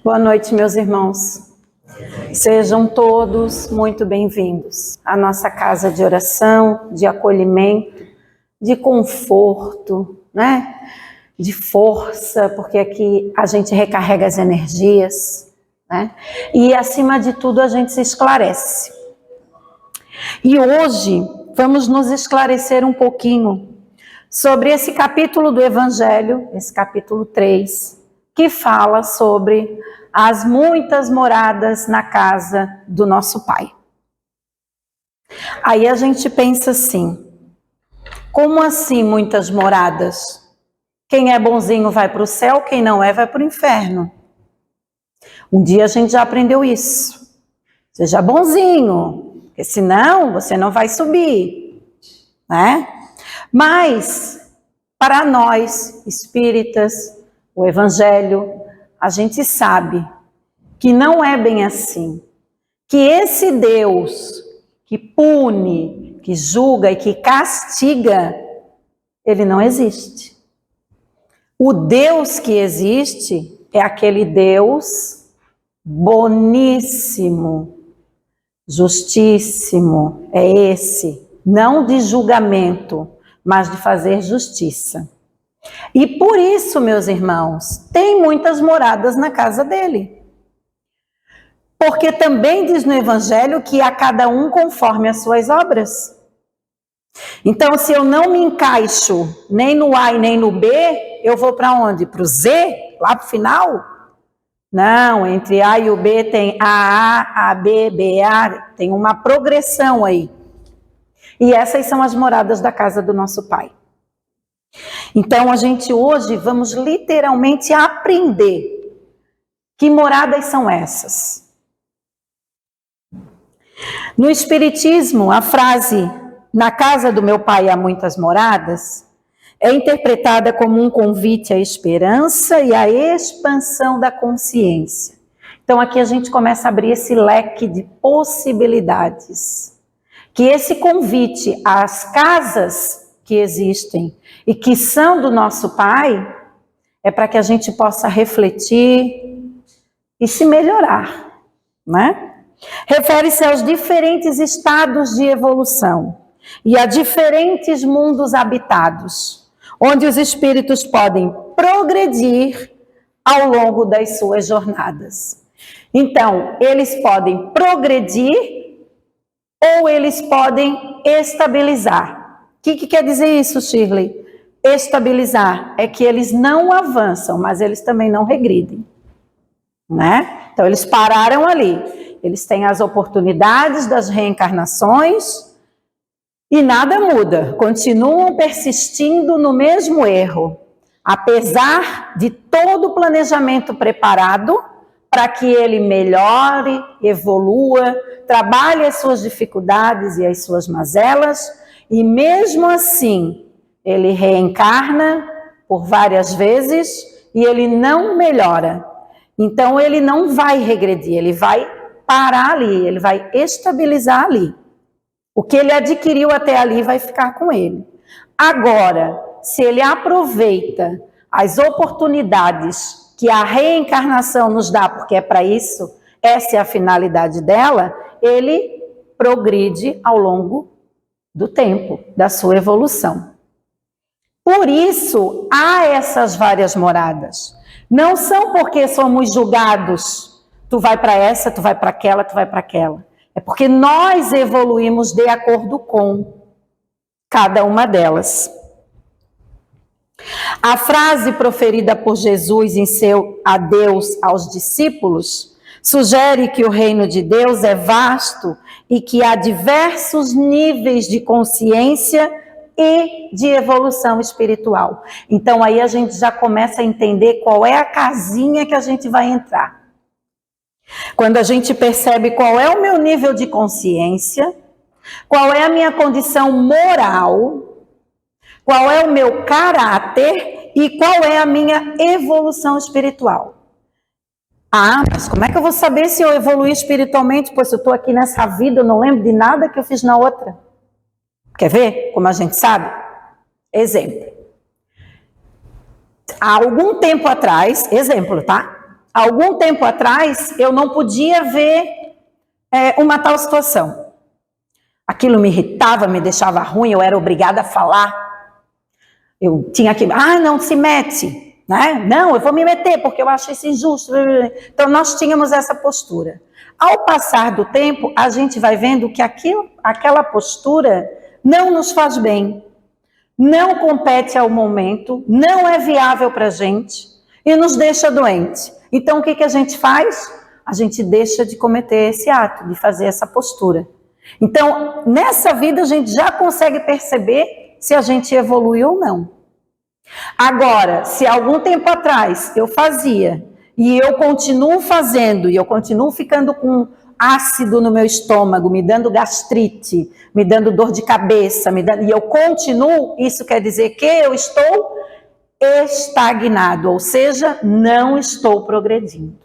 Boa noite, meus irmãos. Sejam todos muito bem-vindos à nossa casa de oração, de acolhimento, de conforto, né? De força, porque aqui a gente recarrega as energias, né? E, acima de tudo, a gente se esclarece. E hoje vamos nos esclarecer um pouquinho sobre esse capítulo do Evangelho, esse capítulo 3, que fala sobre as muitas moradas na casa do nosso Pai. Aí a gente pensa assim, como assim muitas moradas? Quem é bonzinho vai para o céu, quem não é vai para o inferno. Um dia a gente já aprendeu isso. Seja bonzinho, porque senão você não vai subir, né? Mas, para nós, espíritas, o Evangelho, a gente sabe que não é bem assim. Que esse Deus que pune, que julga e que castiga, ele não existe. O Deus que existe é aquele Deus boníssimo, justíssimo, é esse, não de julgamento, mas de fazer justiça. E por isso, meus irmãos, tem muitas moradas na casa dele. Porque também diz no Evangelho que a cada um conforme as suas obras. Então, se eu não me encaixo nem no A e nem no B, eu vou para onde? Para o Z? Lá para o final? Não, entre A e o B tem AA, AB, BA, tem uma progressão aí. E essas são as moradas da casa do nosso Pai. Então, a gente hoje vamos literalmente aprender que moradas são essas. No Espiritismo, a frase "na casa do meu Pai há muitas moradas" é interpretada como um convite à esperança e à expansão da consciência. Então, aqui a gente começa a abrir esse leque de possibilidades. Que esse convite às casas que existem e que são do nosso Pai é para que a gente possa refletir e se melhorar, né? Refere-se aos diferentes estados de evolução e a diferentes mundos habitados, onde os espíritos podem progredir ao longo das suas jornadas. Então, eles podem progredir ou eles podem estabilizar. O que quer dizer isso, Shirley? Estabilizar é que eles não avançam, mas eles também não regridem, né? Então, eles pararam ali. Eles têm as oportunidades das reencarnações e nada muda. Continuam persistindo no mesmo erro, apesar de todo o planejamento preparado para que ele melhore, evolua, trabalhe as suas dificuldades e as suas mazelas, e mesmo assim, ele reencarna por várias vezes e ele não melhora. Então, ele não vai regredir, ele vai parar ali, ele vai estabilizar ali. O que ele adquiriu até ali vai ficar com ele. Agora, se ele aproveita as oportunidades que a reencarnação nos dá, porque é para isso, essa é a finalidade dela, ele progride ao longo do tempo, da sua evolução. Por isso, há essas várias moradas. Não são porque somos julgados, tu vai para essa, tu vai para aquela, tu vai para aquela. É porque nós evoluímos de acordo com cada uma delas. A frase proferida por Jesus em seu adeus aos discípulos sugere que o reino de Deus é vasto e que há diversos níveis de consciência e de evolução espiritual. Então aí a gente já começa a entender qual é a casinha que a gente vai entrar. Quando a gente percebe qual é o meu nível de consciência, qual é a minha condição moral, qual é o meu caráter e qual é a minha evolução espiritual. Ah, mas como é que eu vou saber se eu evoluí espiritualmente? Pois eu estou aqui nessa vida, eu não lembro de nada que eu fiz na outra. Quer ver como a gente sabe? Exemplo. Há algum tempo atrás, exemplo, tá? Algum tempo atrás, eu não podia ver uma tal situação. Aquilo me irritava, me deixava ruim, eu era obrigada a falar. Eu tinha que, não se mete, né? Não, eu vou me meter porque eu acho isso injusto. Então, nós tínhamos essa postura. Ao passar do tempo, a gente vai vendo que aquela postura não nos faz bem, não compete ao momento, não é viável para a gente e nos deixa doente. Então, o que a gente faz? A gente deixa de cometer esse ato, de fazer essa postura. Então, nessa vida, a gente já consegue perceber se a gente evoluiu ou não. Agora, se algum tempo atrás eu fazia e eu continuo fazendo e eu continuo ficando com ácido no meu estômago, me dando gastrite, me dando dor de cabeça, e eu continuo, isso quer dizer que eu estou estagnado, ou seja, não estou progredindo.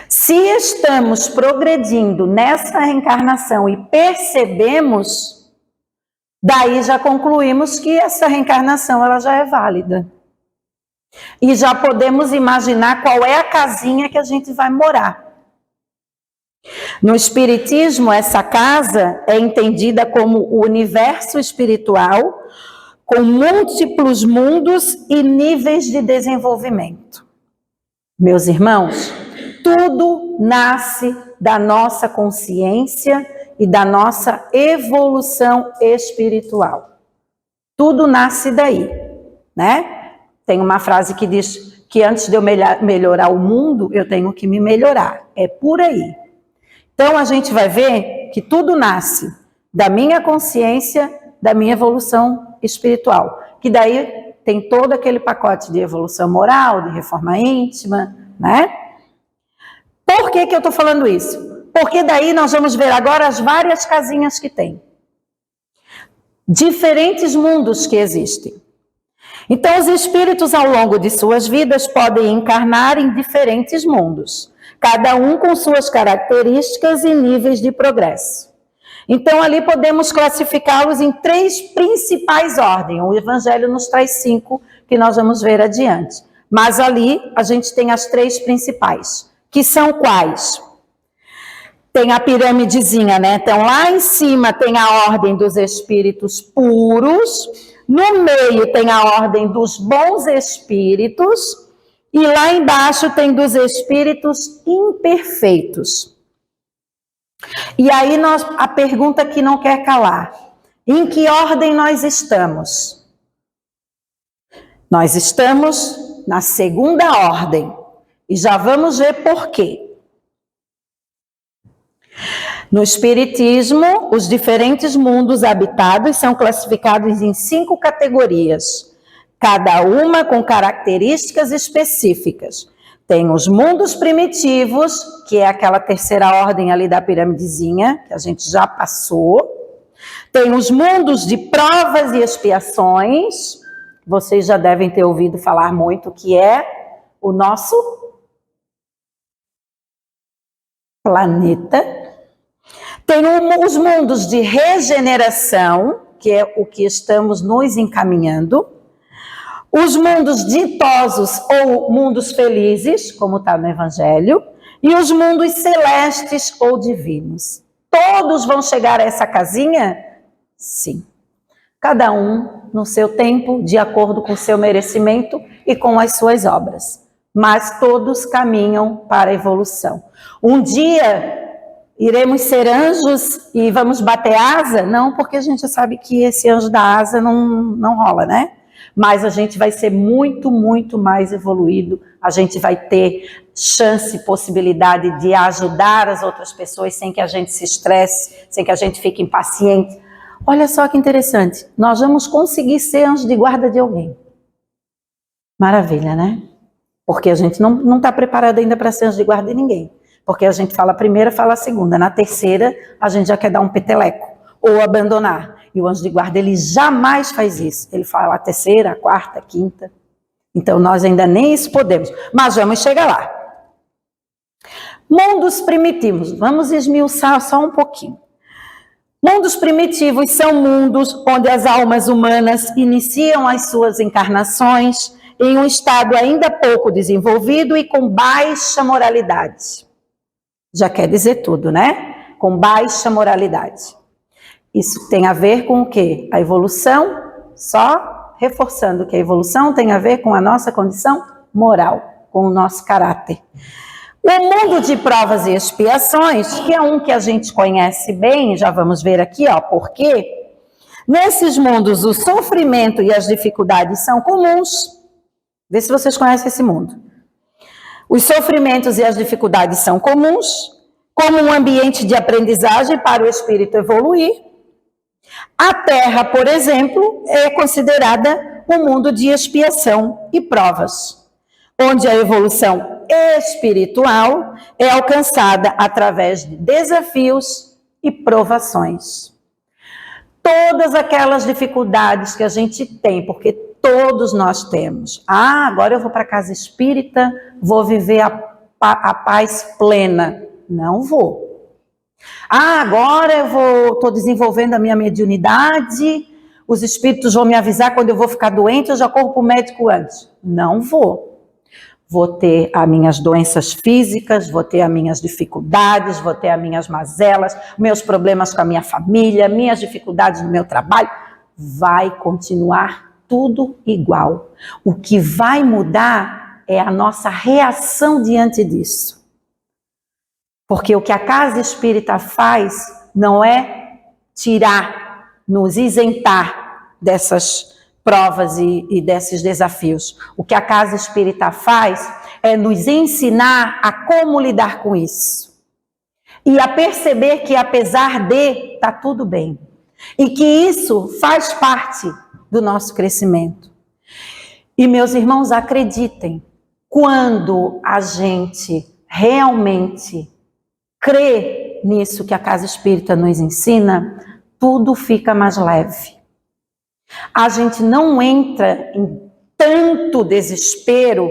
Se estamos progredindo nessa reencarnação e percebemos, daí já concluímos que essa reencarnação ela já é válida. E já podemos imaginar qual é a casinha que a gente vai morar. No Espiritismo, essa casa é entendida como o universo espiritual com múltiplos mundos e níveis de desenvolvimento. Meus irmãos, tudo nasce da nossa consciência e da nossa evolução espiritual. Tudo nasce daí, né? Tem uma frase que diz que antes de eu melhorar o mundo, eu tenho que me melhorar. É por aí. Então, a gente vai ver que tudo nasce da minha consciência, da minha evolução espiritual. Que daí tem todo aquele pacote de evolução moral, de reforma íntima, né? Por que eu estou falando isso? Porque daí nós vamos ver agora as várias casinhas que tem. Diferentes mundos que existem. Então, os espíritos, ao longo de suas vidas, podem encarnar em diferentes mundos, cada um com suas características e níveis de progresso. Então, ali podemos classificá-los em 3 principais ordens. O Evangelho nos traz 5, que nós vamos ver adiante. Mas ali a gente tem as 3 principais, que são quais? Tem a piramidezinha, né? Então, lá em cima tem a ordem dos espíritos puros, no meio tem a ordem dos bons espíritos, e lá embaixo tem dos espíritos imperfeitos. E aí a pergunta que não quer calar: em que ordem nós estamos? Nós estamos na segunda ordem, e já vamos ver por quê. No Espiritismo, os diferentes mundos habitados são classificados em 5 categorias, cada uma com características específicas. Tem os mundos primitivos, que é aquela terceira ordem ali da piramidezinha, que a gente já passou. Tem os mundos de provas e expiações, vocês já devem ter ouvido falar muito, que é o nosso planeta. Tem os mundos de regeneração, que é o que estamos nos encaminhando. Os mundos ditosos ou mundos felizes, como está no Evangelho. E os mundos celestes ou divinos. Todos vão chegar a essa casinha? Sim. Cada um no seu tempo, de acordo com o seu merecimento e com as suas obras. Mas todos caminham para a evolução. Um dia iremos ser anjos e vamos bater asa? Não, porque a gente sabe que esse anjo da asa não rola, né? Mas a gente vai ser muito, muito mais evoluído. A gente vai ter chance, possibilidade de ajudar as outras pessoas sem que a gente se estresse, sem que a gente fique impaciente. Olha só que interessante. Nós vamos conseguir ser anjo de guarda de alguém. Maravilha, né? Porque a gente não está preparado ainda para ser anjo de guarda de ninguém. Porque a gente fala a primeira, fala a segunda. Na terceira, a gente já quer dar um peteleco ou abandonar. E o anjo de guarda, ele jamais faz isso. Ele fala a terceira, a quarta, a quinta. Então, nós ainda nem isso podemos. Mas vamos chegar lá. Mundos primitivos. Vamos esmiuçar só um pouquinho. Mundos primitivos são mundos onde as almas humanas iniciam as suas encarnações em um estado ainda pouco desenvolvido e com baixa moralidade. Já quer dizer tudo, né? Com baixa moralidade. Isso tem a ver com o quê? A evolução, só reforçando que a evolução tem a ver com a nossa condição moral, com o nosso caráter. O mundo de provas e expiações, que é um que a gente conhece bem, já vamos ver aqui, ó, por quê? Nesses mundos, o sofrimento e as dificuldades são comuns. Vê se vocês conhecem esse mundo. Os sofrimentos e as dificuldades são comuns, como um ambiente de aprendizagem para o espírito evoluir. A Terra, por exemplo, é considerada um mundo de expiação e provas, onde a evolução espiritual é alcançada através de desafios e provações. Todas aquelas dificuldades que a gente tem, porque todos nós temos. Ah, agora eu vou para a casa espírita, vou viver a paz plena. Não vou. Ah, agora eu estou desenvolvendo a minha mediunidade, os espíritos vão me avisar quando eu vou ficar doente, eu já corro para o médico antes. Não vou. Vou ter as minhas doenças físicas, vou ter as minhas dificuldades, vou ter as minhas mazelas, meus problemas com a minha família, minhas dificuldades no meu trabalho. Vai continuar tudo igual. O que vai mudar é a nossa reação diante disso. Porque o que a casa espírita faz não é tirar, nos isentar dessas provas e desses desafios. O que a casa espírita faz é nos ensinar a como lidar com isso. E a perceber que apesar de, está tudo bem. E que isso faz parte do nosso crescimento. E meus irmãos, acreditem, quando a gente realmente crê nisso que a casa espírita nos ensina, tudo fica mais leve. A gente não entra em tanto desespero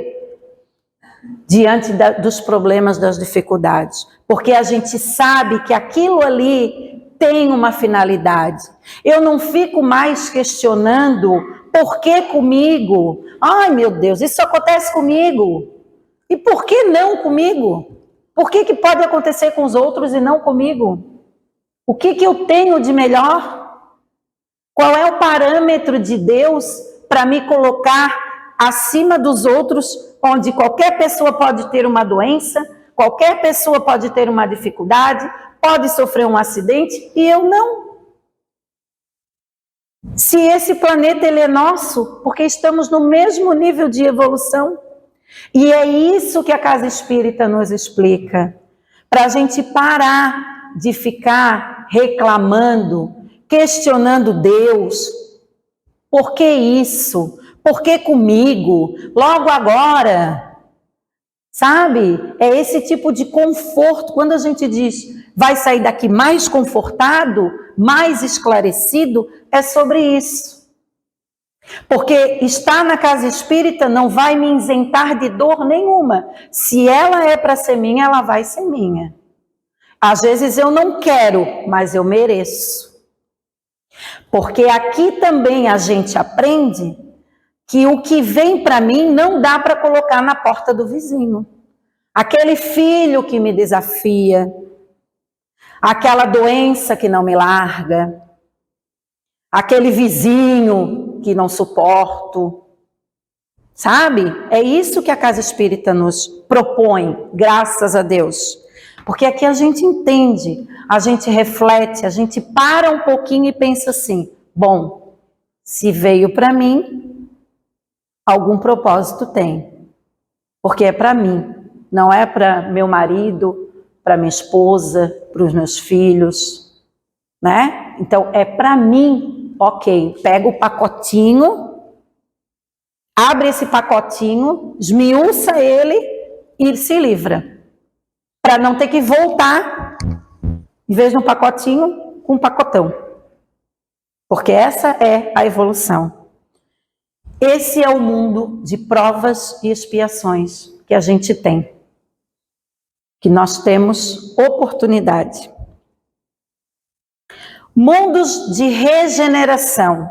diante dos problemas, das dificuldades, porque a gente sabe que aquilo ali tem uma finalidade. Eu não fico mais questionando por que comigo? Ai, meu Deus, isso acontece comigo. E por que não comigo? Por que pode acontecer com os outros e não comigo? O que eu tenho de melhor? Qual é o parâmetro de Deus para me colocar acima dos outros, onde qualquer pessoa pode ter uma doença, qualquer pessoa pode ter uma dificuldade, pode sofrer um acidente e eu não? Se esse planeta ele é nosso, porque estamos no mesmo nível de evolução. E é isso que a casa espírita nos explica. Para a gente parar de ficar reclamando, questionando Deus. Por que isso? Por que comigo? Logo agora? Sabe? É esse tipo de conforto. Quando a gente diz, vai sair daqui mais confortado, mais esclarecido, é sobre isso. Porque estar na casa espírita não vai me isentar de dor nenhuma. Se ela é para ser minha, ela vai ser minha. Às vezes eu não quero, mas eu mereço. Porque aqui também a gente aprende que o que vem para mim não dá para colocar na porta do vizinho. Aquele filho que me desafia, aquela doença que não me larga, aquele vizinho que não suporto, sabe? É isso que a casa espírita nos propõe, graças a Deus. Porque aqui a gente entende, a gente reflete, a gente para um pouquinho e pensa assim, bom, se veio para mim, algum propósito tem. Porque é para mim, não é para meu marido, para minha esposa, para os meus filhos, né? Então é para mim, ok, pega o pacotinho, abre esse pacotinho, esmiuça ele e se livra. Para não ter que voltar, em vez de um pacotinho, com um pacotão. Porque essa é a evolução. Esse é o mundo de provas e expiações que a gente tem. Que nós temos oportunidade. Mundos de regeneração.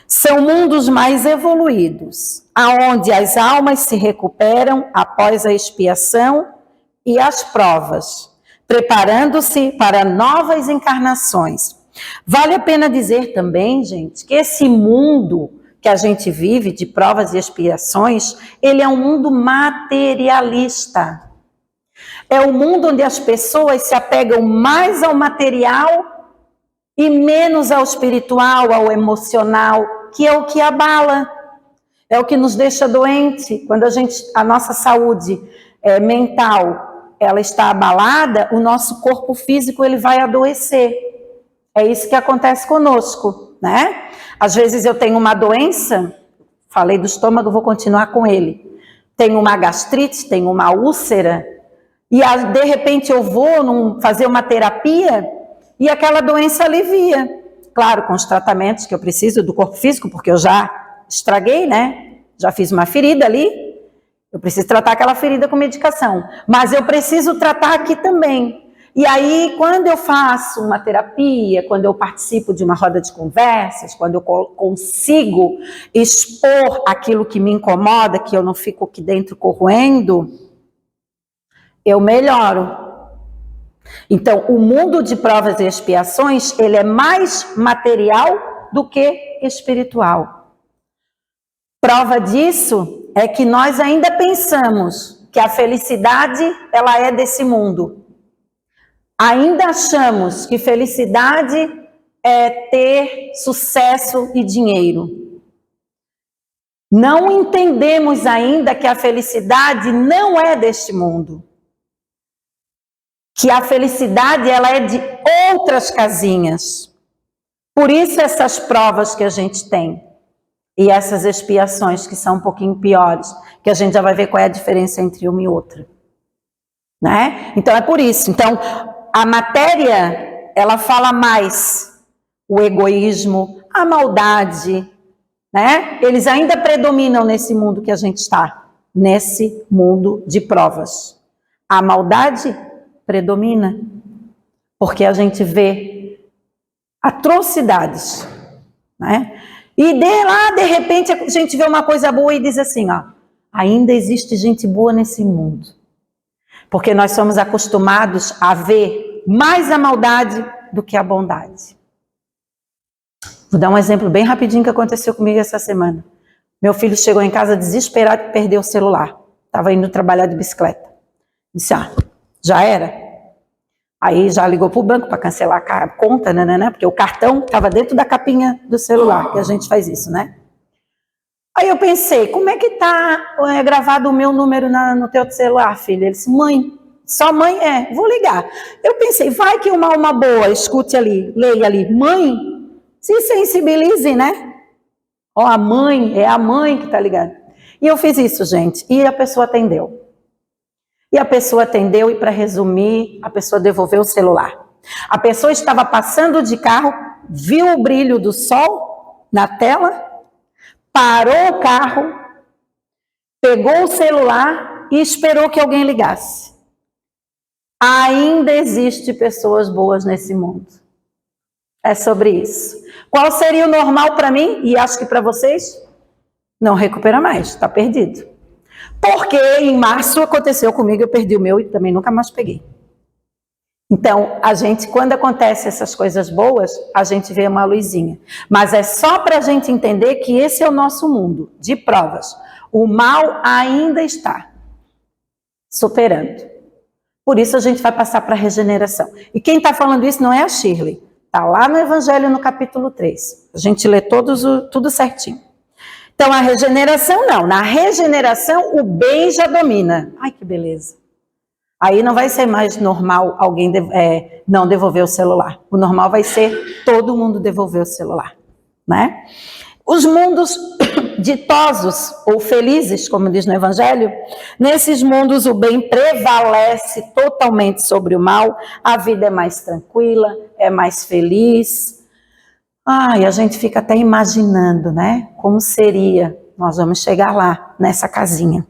São mundos mais evoluídos, aonde as almas se recuperam após a expiação e as provas, preparando-se para novas encarnações. Vale a pena dizer também, gente, que esse mundo que a gente vive de provas e expiações, ele é um mundo materialista. É o mundo onde as pessoas se apegam mais ao material e menos ao espiritual, ao emocional, que é o que abala, é o que nos deixa doente. Quando a nossa saúde mental, ela está abalada, o nosso corpo físico ele vai adoecer. É isso que acontece conosco, né? Às vezes eu tenho uma doença, falei do estômago, vou continuar com ele. Tenho uma gastrite, tenho uma úlcera, e de repente eu vou fazer uma terapia e aquela doença alivia. Claro, com os tratamentos que eu preciso do corpo físico, porque eu já estraguei, né? Já fiz uma ferida ali, eu preciso tratar aquela ferida com medicação. Mas eu preciso tratar aqui também. E aí, quando eu faço uma terapia, quando eu participo de uma roda de conversas, quando eu consigo expor aquilo que me incomoda, que eu não fico aqui dentro corroendo, eu melhoro. Então, o mundo de provas e expiações, ele é mais material do que espiritual. Prova disso é que nós ainda pensamos que a felicidade, ela é desse mundo. Ainda achamos que felicidade é ter sucesso e dinheiro. Não entendemos ainda que a felicidade não é deste mundo. Que a felicidade ela é de outras casinhas. Por isso essas provas que a gente tem. E essas expiações que são um pouquinho piores. Que a gente já vai ver qual é a diferença entre uma e outra. Né? Então é por isso. Então a matéria, ela fala mais o egoísmo, a maldade, né? Eles ainda predominam nesse mundo que a gente está, nesse mundo de provas. A maldade predomina, porque a gente vê atrocidades, né? E de repente, a gente vê uma coisa boa e diz assim, ó, ainda existe gente boa nesse mundo. Porque nós somos acostumados a ver mais a maldade do que a bondade. Vou dar um exemplo bem rapidinho que aconteceu comigo essa semana. Meu filho chegou em casa desesperado e perdeu o celular. Estava indo trabalhar de bicicleta. Disse, já era. Aí já ligou para o banco para cancelar a conta, né? Porque o cartão estava dentro da capinha do celular, que a gente faz isso, né? Aí eu pensei, como é que está gravado o meu número no teu celular, filho? Ele disse, mãe, só mãe é, vou ligar. Eu pensei, vai que uma alma boa, escute ali, leia ali, mãe, se sensibilize, né? Ó, a mãe, é a mãe que está ligando. E eu fiz isso, gente, e a pessoa atendeu. E a pessoa atendeu e, para resumir, a pessoa devolveu o celular. A pessoa estava passando de carro, viu o brilho do sol na tela, parou o carro, pegou o celular e esperou que alguém ligasse. Ainda existe pessoas boas nesse mundo. É sobre isso. Qual seria o normal para mim? E acho que para vocês? Não recupera mais, está perdido. Porque em março aconteceu comigo, eu perdi o meu e também nunca mais peguei. Então, a gente, quando acontece essas coisas boas, a gente vê uma luzinha. Mas é só para a gente entender que esse é o nosso mundo de provas. O mal ainda está superando. Por isso a gente vai passar para a regeneração. E quem está falando isso não é a Shirley. Está lá no Evangelho, no capítulo 3. A gente lê tudo certinho. Então, a regeneração não. Na regeneração, o bem já domina. Ai, que beleza. Aí não vai ser mais normal alguém não devolver o celular. O normal vai ser todo mundo devolver o celular, né? Os mundos ditosos ou felizes, como diz no Evangelho, nesses mundos o bem prevalece totalmente sobre o mal, a vida é mais tranquila, é mais feliz. E a gente fica até imaginando, né? Como seria. Nós vamos chegar lá, nessa casinha.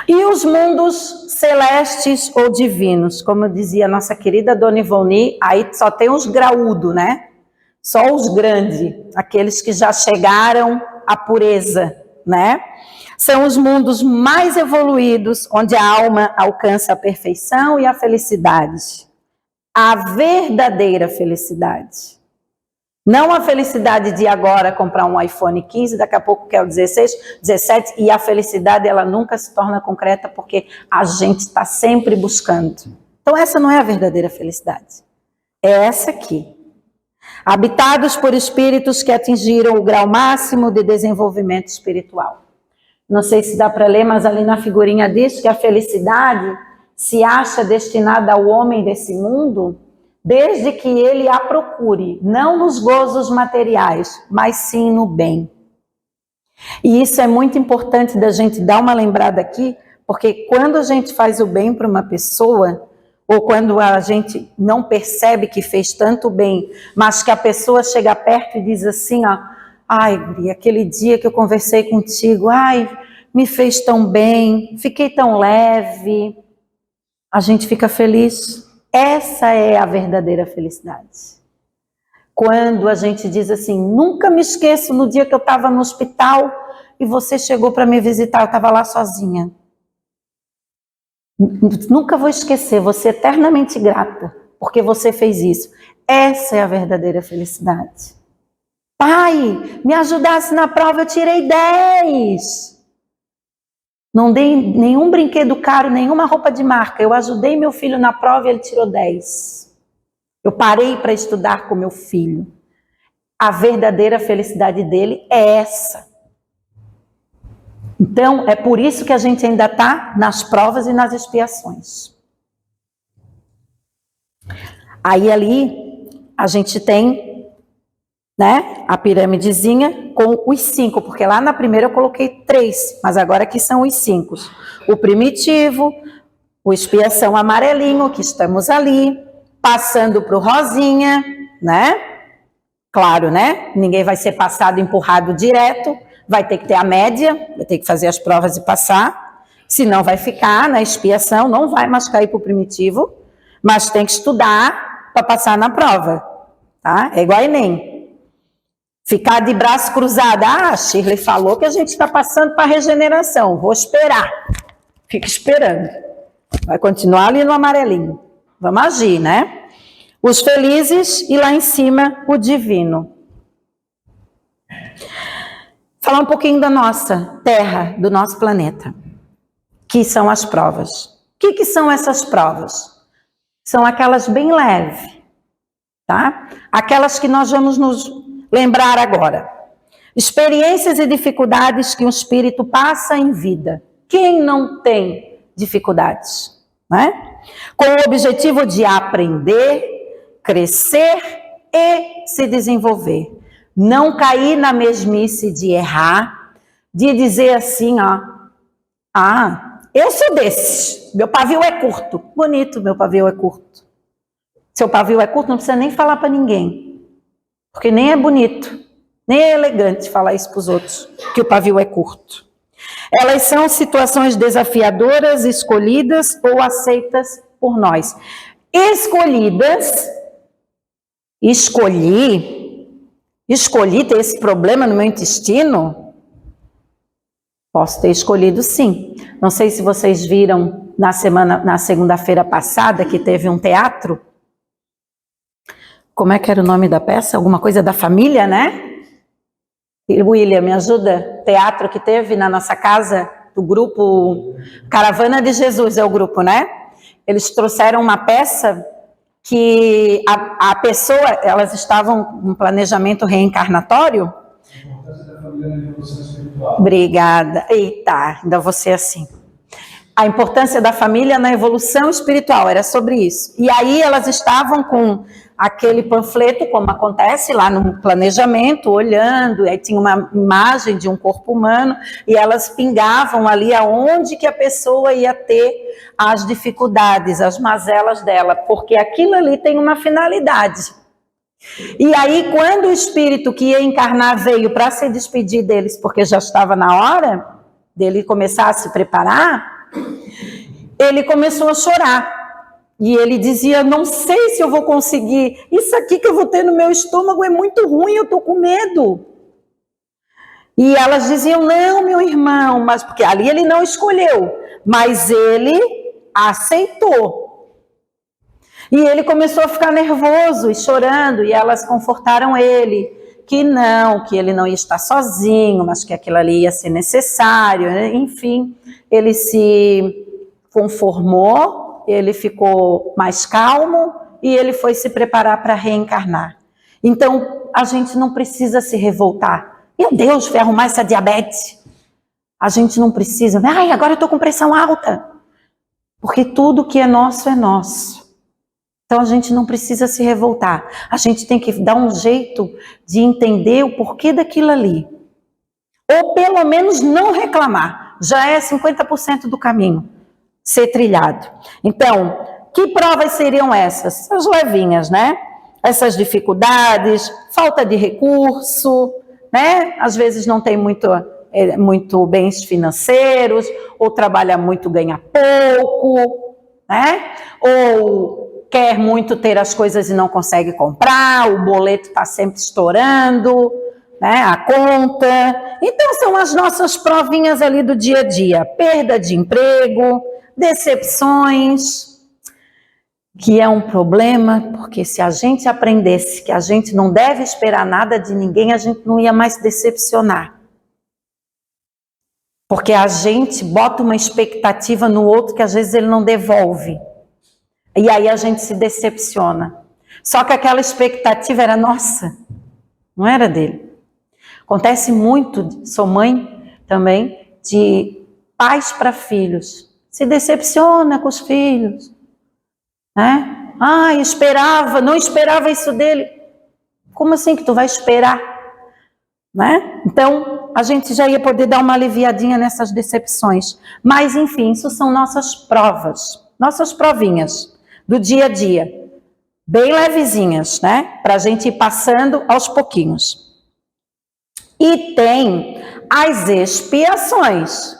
E os mundos celestes ou divinos, como dizia a nossa querida Dona Ivone, aí só tem os graúdos, né? Só os grandes, aqueles que já chegaram à pureza, né? São os mundos mais evoluídos, onde a alma alcança a perfeição e a felicidade. A verdadeira felicidade. Não a felicidade de agora comprar um iPhone 15, daqui a pouco quer o 16, 17, e a felicidade ela nunca se torna concreta porque a gente está sempre buscando. Então essa não é a verdadeira felicidade. É essa aqui. Habitados por espíritos que atingiram o grau máximo de desenvolvimento espiritual. Não sei se dá para ler, mas ali na figurinha diz que a felicidade se acha destinada ao homem desse mundo, desde que ele a procure, não nos gozos materiais, mas sim no bem. E isso é muito importante da gente dar uma lembrada aqui, porque quando a gente faz o bem para uma pessoa, ou quando a gente não percebe que fez tanto bem, mas que a pessoa chega perto e diz assim, ó, ai, Bri, aquele dia que eu conversei contigo, ai, me fez tão bem, fiquei tão leve, a gente fica feliz. Essa é a verdadeira felicidade. Quando a gente diz assim, nunca me esqueço no dia que eu estava no hospital e você chegou para me visitar, eu estava lá sozinha. Nunca vou esquecer, você é eternamente grata, porque você fez isso. Essa é a verdadeira felicidade. Pai, me ajudasse na prova, eu tirei 10. Não dei nenhum brinquedo caro, nenhuma roupa de marca. Eu ajudei meu filho na prova e ele tirou 10. Eu parei para estudar com meu filho. A verdadeira felicidade dele é essa. Então, é por isso que a gente ainda está nas provas e nas expiações. Aí ali, a gente tem, né, a piramidezinha com os 5, porque lá na primeira eu coloquei 3, mas agora aqui são os 5. O primitivo, o expiação amarelinho, que estamos ali, passando para o rosinha, né? Claro, né? Ninguém vai ser passado, empurrado direto, vai ter que ter a média, vai ter que fazer as provas e passar, senão vai ficar na expiação, não vai mais cair para o primitivo, mas tem que estudar para passar na prova, tá? É igual a Enem. Ficar de braço cruzado, a Shirley falou que a gente está passando para regeneração, vou esperar. Fica esperando. Vai continuar ali no amarelinho. Vamos agir, né? Os felizes e lá em cima o divino. Falar um pouquinho da nossa Terra, do nosso planeta, que são as provas. O que são essas provas? São aquelas bem leves, tá? Aquelas que nós vamos nos lembrar agora. Experiências e dificuldades que um espírito passa em vida. Quem não tem dificuldades, né? Com o objetivo de aprender, crescer e se desenvolver. Não cair na mesmice de errar, de dizer assim, ó, eu sou desses, meu pavio é curto. Bonito, meu pavio é curto. Seu pavio é curto, não precisa nem falar para ninguém, porque nem é bonito, nem é elegante falar isso para os outros, que o pavio é curto. Elas são situações desafiadoras, escolhidas ou aceitas por nós. Escolhidas, escolhi ter esse problema no meu intestino? Posso ter escolhido sim. Não sei se vocês viram na segunda-feira passada que teve um teatro. Como é que era o nome da peça? Alguma coisa da família, né? William, me ajuda? Teatro que teve na nossa casa, do grupo Caravana de Jesus, é o grupo, né? Eles trouxeram uma peça que a pessoa, elas estavam num planejamento reencarnatório. A importância da família na evolução espiritual. Obrigada. Eita, ainda vou ser assim. A importância da família na evolução espiritual, era sobre isso. E aí elas estavam com aquele panfleto, como acontece lá no planejamento, olhando, aí tinha uma imagem de um corpo humano, e elas pingavam ali aonde que a pessoa ia ter as dificuldades, as mazelas dela, porque aquilo ali tem uma finalidade. E aí, quando o espírito que ia encarnar veio para se despedir deles, porque já estava na hora dele começar a se preparar, ele começou a chorar. E ele dizia, não sei se eu vou conseguir, isso aqui que eu vou ter no meu estômago é muito ruim, eu estou com medo. E elas diziam, não, meu irmão, mas porque ali ele não escolheu, mas ele aceitou. E ele começou a ficar nervoso e chorando, e elas confortaram ele, que ele não ia estar sozinho, mas que aquilo ali ia ser necessário, enfim. Ele se conformou, ele ficou mais calmo, e ele foi se preparar para reencarnar. Então, a gente não precisa se revoltar. Meu Deus, fui arrumar essa diabetes. A gente não precisa, ai, agora eu estou com pressão alta. Porque tudo que é nosso é nosso. Então a gente não precisa se revoltar. A gente tem que dar um jeito de entender o porquê daquilo ali. Ou pelo menos não reclamar. Já é 50% do caminho ser trilhado. Então, que provas seriam essas? As levinhas, né? Essas dificuldades, falta de recurso, né? Às vezes não tem muito bens financeiros, ou trabalha muito, ganha pouco, né? Ou quer muito ter as coisas e não consegue comprar, o boleto está sempre estourando, né? A conta. Então são as nossas provinhas ali do dia a dia, perda de emprego, decepções, que é um problema, porque se a gente aprendesse que a gente não deve esperar nada de ninguém, a gente não ia mais se decepcionar. Porque a gente bota uma expectativa no outro que às vezes ele não devolve. E aí a gente se decepciona. Só que aquela expectativa era nossa, não era dele. Acontece muito, sou mãe também, de pais para filhos. Se decepciona com os filhos. Né? Não esperava isso dele. Como assim que tu vai esperar? Né? Então, a gente já ia poder dar uma aliviadinha nessas decepções. Mas, enfim, isso são nossas provas, nossas provinhas do dia a dia. Bem levezinhas, né? Para a gente ir passando aos pouquinhos. E tem as expiações,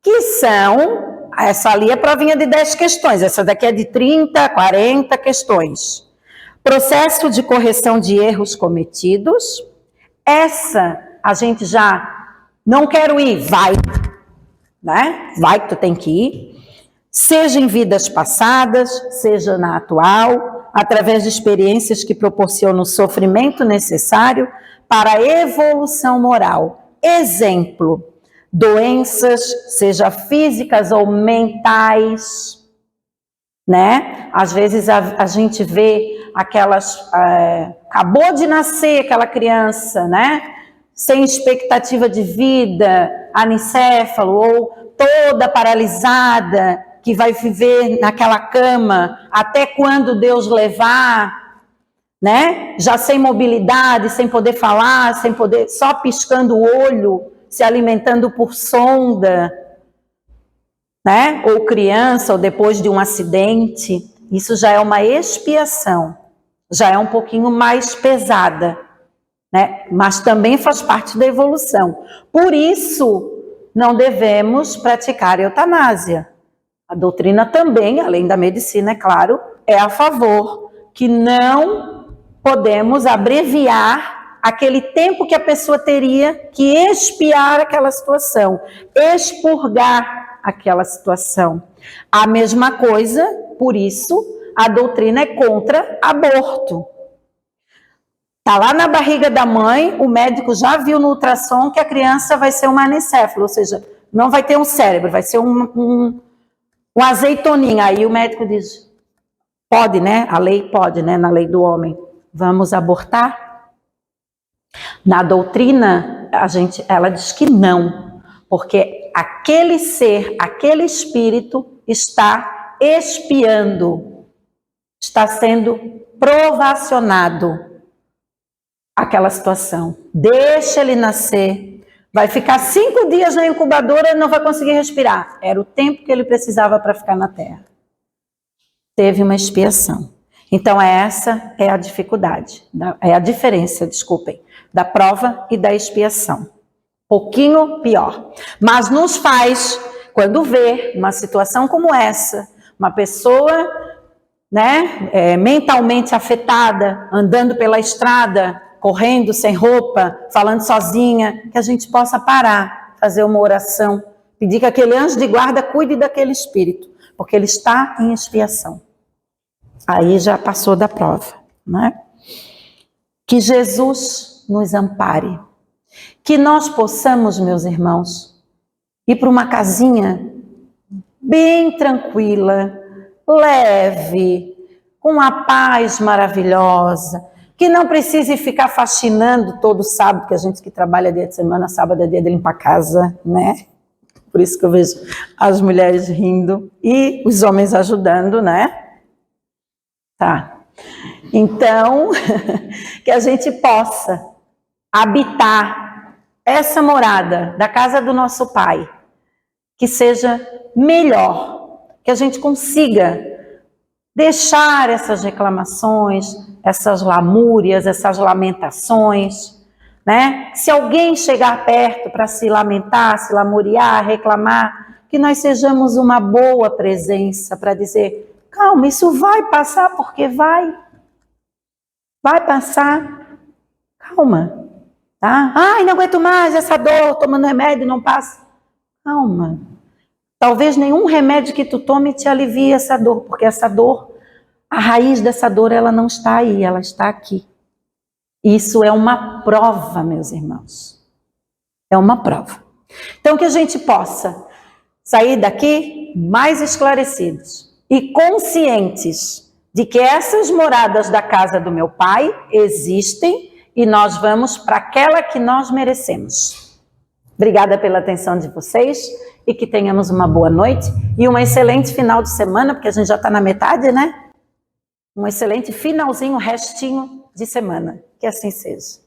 que são... Essa ali é a provinha de 10 questões, essa daqui é de 30, 40 questões. Processo de correção de erros cometidos. Essa a gente já não quero ir, vai, né? Vai que tu tem que ir. Seja em vidas passadas, seja na atual, através de experiências que proporcionam o sofrimento necessário para a evolução moral. Exemplo, doenças, seja físicas ou mentais, né? Às vezes a gente vê aquelas... acabou de nascer aquela criança, né? Sem expectativa de vida, anicéfalo, ou toda paralisada, que vai viver naquela cama até quando Deus levar, né? Já sem mobilidade, sem poder falar, sem poder, só piscando o olho, se alimentando por sonda, né? Ou criança, ou depois de um acidente. Isso já é uma expiação, já é um pouquinho mais pesada, né? Mas também faz parte da evolução. Por isso, não devemos praticar eutanásia. A doutrina também, além da medicina, é claro, é a favor, que não podemos abreviar aquele tempo que a pessoa teria que expiar aquela situação, expurgar aquela situação. A mesma coisa, por isso, a doutrina é contra aborto. Está lá na barriga da mãe, o médico já viu no ultrassom que a criança vai ser um anencéfalo, ou seja, não vai ter um cérebro, vai ser um azeitoninho. Aí o médico diz, pode, né? A lei pode, né? Na lei do homem, vamos abortar? Na doutrina, ela diz que não, porque aquele ser, aquele espírito está expiando, está sendo provacionado aquela situação. Deixa ele nascer, vai ficar 5 dias na incubadora e não vai conseguir respirar. Era o tempo que ele precisava para ficar na Terra. Teve uma expiação. Então essa é a dificuldade, é a diferença, desculpem, da prova e da expiação. Pouquinho pior. Mas nos faz, quando vê uma situação como essa, uma pessoa né, mentalmente afetada, andando pela estrada, correndo sem roupa, falando sozinha, que a gente possa parar, fazer uma oração, pedir que aquele anjo de guarda cuide daquele espírito, porque ele está em expiação. Aí já passou da prova, né? Que Jesus nos ampare, que nós possamos, meus irmãos, ir para uma casinha bem tranquila, leve, com uma paz maravilhosa, que não precise ficar faxinando todo sábado, que a gente que trabalha dia de semana, sábado é dia de limpar a casa, né? Por isso que eu vejo as mulheres rindo e os homens ajudando, né? Tá. Então, que a gente possa habitar essa morada da casa do nosso Pai, que seja melhor, que a gente consiga deixar essas reclamações, essas lamúrias, essas lamentações, né? Se alguém chegar perto para se lamentar, se lamuriar, reclamar, que nós sejamos uma boa presença para dizer: calma, isso vai passar, porque vai passar, calma, tá? Ai, não aguento mais essa dor, tomando remédio não passa. Calma. Talvez nenhum remédio que tu tome te alivie essa dor, porque essa dor, a raiz dessa dor, ela não está aí, ela está aqui. Isso é uma prova, meus irmãos. É uma prova. Então, que a gente possa sair daqui mais esclarecidos e conscientes de que essas moradas da casa do meu Pai existem e nós vamos para aquela que nós merecemos. Obrigada pela atenção de vocês e que tenhamos uma boa noite e um excelente final de semana, porque a gente já está na metade, né? Um excelente finalzinho, restinho de semana. Que assim seja.